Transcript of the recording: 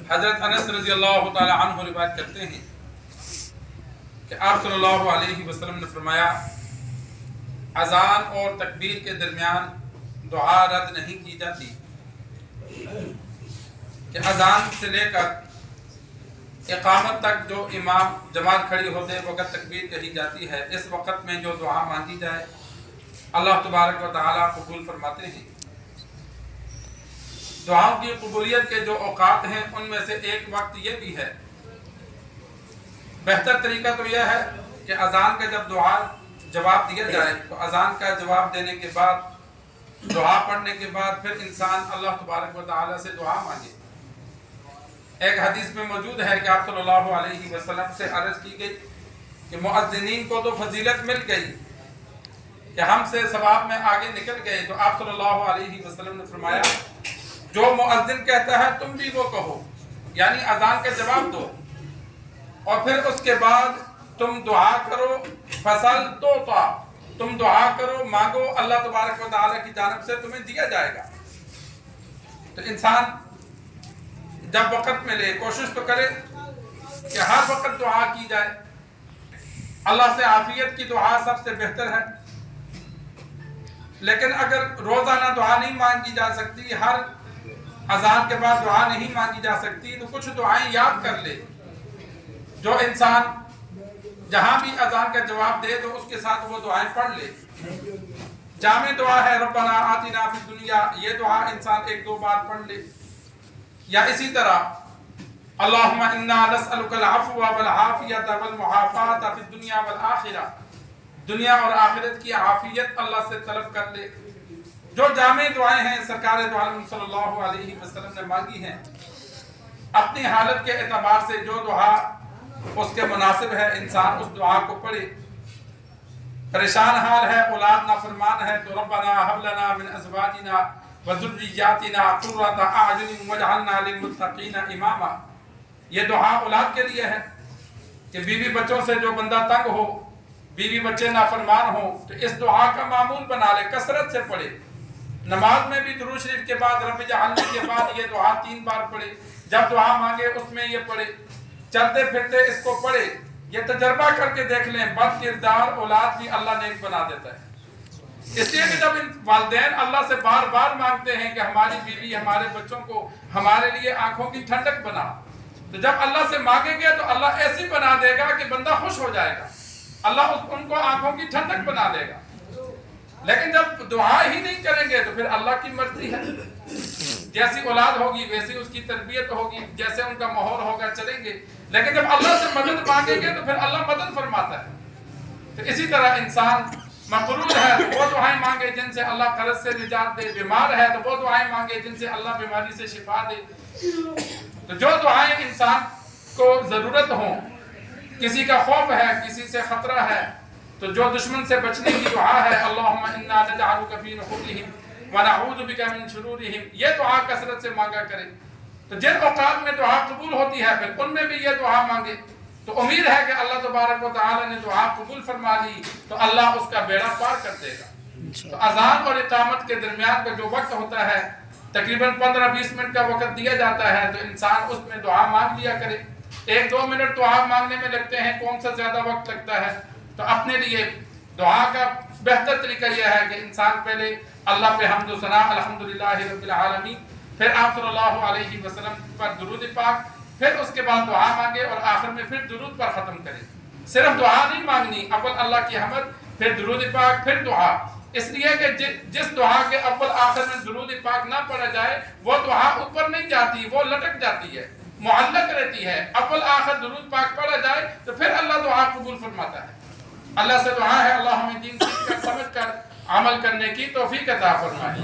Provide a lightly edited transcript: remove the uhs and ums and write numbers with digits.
حضرت انس رضی اللہ تعالی عنہ روایت کرتے ہیں کہ آپ صلی اللہ علیہ وسلم نے فرمایا اذان اور تکبیر کے درمیان دعا رد نہیں کی جاتی، کہ اذان سے لے کر اقامت تک جو امام جماعت کھڑی ہوتے وقت تکبیر کہی جاتی ہے، اس وقت میں جو دعا مانگی جائے اللہ تبارک و تعالیٰ قبول فرماتے ہیں۔ دعاؤں کی قبولیت کے جو اوقات ہیں ان میں سے ایک وقت یہ بھی ہے، بہتر طریقہ تو یہ ہے کہ اذان کا جب دعا جواب دیا جائے تو اذان کا جواب دینے کے بعد دعا پڑھنے کے بعد پھر انسان اللہ تبارک و تعالیٰ سے دعا مانگے۔ ایک حدیث میں موجود ہے کہ آپ صلی اللہ علیہ وسلم سے عرض کی گئی کہ مؤذنین کو تو فضیلت مل گئی کہ ہم سے ثواب میں آگے نکل گئے، تو آپ صلی اللہ علیہ وسلم نے فرمایا جو مؤذن کہتا ہے تم بھی وہ کہو، یعنی اذان کا جواب دو اور پھر اس کے بعد تم دعا کرو، فصل تو تم دعا کرو، مانگو، اللہ تبارک و تعالیٰ کی جانب سے تمہیں دیا جائے گا۔ تو انسان جب وقت ملے کوشش تو کرے کہ ہر وقت دعا کی جائے۔ اللہ سے عافیت کی دعا سب سے بہتر ہے، لیکن اگر روزانہ دعا نہیں مانگی جا سکتی، ہر اذان کے بعد دعا نہیں مانگی جا سکتی، تو کچھ دعائیں یاد کر لے جو انسان جہاں بھی اذان کا جواب دے تو اس کے ساتھ وہ دعائیں پڑھ لے۔ جامع دعا ہے ربنا آتنا فی الدنیا، یہ دعا انسان ایک دو بار پڑھ لے، یا اسی طرح اللہم انا نسألک العفو والعافیت والمعافات فی الدنیا والآخرہ، دنیا اور آخرت کی عافیت اللہ سے طلب کر لے۔ جو جامع دعائیں ہیں سرکار دو عالم صلی اللہ علیہ وسلم نے مانگی ہیں، اپنی حالت کے اعتبار سے جو دعا اس کے مناسب ہے انسان اس دعا کو پڑھے۔ پریشان حال ہے، اولاد نافرمان ہے، تو ربنا هب لنا من ازواجنا وذریاتنا قرۃ اعین واجعلنا للمتقین اماما، یہ دعا اولاد کے لیے ہے کہ بیوی بچوں سے جو بندہ تنگ ہو، بیوی بچے نافرمان ہو، تو اس دعا کا معمول بنا لے، کثرت سے پڑھے۔ نماز میں بھی درود شریف کے بعد رب اجعلنی کے بعد یہ دعا 3 بار پڑھے، جب دعا مانگے اس میں یہ پڑھے، چلتے پھرتے اس کو پڑھے۔ یہ تجربہ کر کے دیکھ لیں، بد کردار اولاد بھی اللہ نیک بنا دیتا ہے۔ اس لیے کہ جب والدین اللہ سے بار بار مانگتے ہیں کہ ہماری بیوی ہمارے بچوں کو ہمارے لیے آنکھوں کی ٹھنڈک بنا، تو جب اللہ سے مانگیں گے تو اللہ ایسی بنا دے گا کہ بندہ خوش ہو جائے گا، اللہ ان کو آنکھوں کی ٹھنڈک بنا دے گا۔ لیکن جب دعا ہی نہیں کریں گے تو پھر اللہ کی مرضی ہے، جیسی اولاد ہوگی ویسی اس کی تربیت ہوگی، جیسے ان کا ماحول ہوگا چلیں گے، لیکن جب اللہ سے مدد مانگیں گے تو پھر اللہ مدد فرماتا ہے۔ تو اسی طرح انسان مقروض ہے تو وہ دعائیں مانگے جن سے اللہ قرض سے نجات دے، بیمار ہے تو وہ دعائیں مانگے جن سے اللہ بیماری سے شفا دے۔ تو جو دعائیں انسان کو ضرورت ہوں، کسی کا خوف ہے، کسی سے خطرہ ہے، تو جو دشمن سے بچنے کی دعا ہے اللہم انا نجعلک فی نحورہم ونعوذ بک من شرورہم، یہ دعا کثرت سے مانگا کرے۔ تو جن اوقات میں دعا قبول ہوتی ہے پھر ان میں بھی یہ دعا مانگے، تو امید ہے کہ اللہ تبارک و تعالی نے دعا قبول فرما لی تو اللہ اس کا بیڑا پار کر دے گا۔ تو اذان اور اقامت کے درمیان کا جو وقت ہوتا ہے تقریباً 15-20 منٹ کا وقت دیا جاتا ہے، تو انسان اس میں دعا مانگ لیا کرے۔ 1-2 منٹ دعا مانگنے میں لگتے ہیں، کون سا زیادہ وقت لگتا ہے؟ تو اپنے لیے دعا کا بہتر طریقہ یہ ہے کہ انسان پہلے اللہ پہ حمد و ثنا الحمدللہ رب العالمین، پھر آپ صلی اللہ علیہ وسلم پر درود پاک، پھر اس کے بعد دعا مانگے اور آخر میں پھر درود پر ختم کرے۔ صرف دعا نہیں مانگنی، اول اللہ کی حمد، پھر درود پاک، پھر دعا، اس لیے کہ جس دعا کے اول آخر میں درود پاک نہ پڑھا جائے وہ دعا اوپر نہیں جاتی، وہ لٹک جاتی ہے، معلق رہتی ہے۔ اول آخر درود پاک پڑھا جائے تو پھر اللہ دعا قبول فرماتا ہے۔ اللہ سے دعا ہے اللہ ہمیں دین سیکھ کر سمجھ کر عمل کرنے کی توفیق عطا فرمائے۔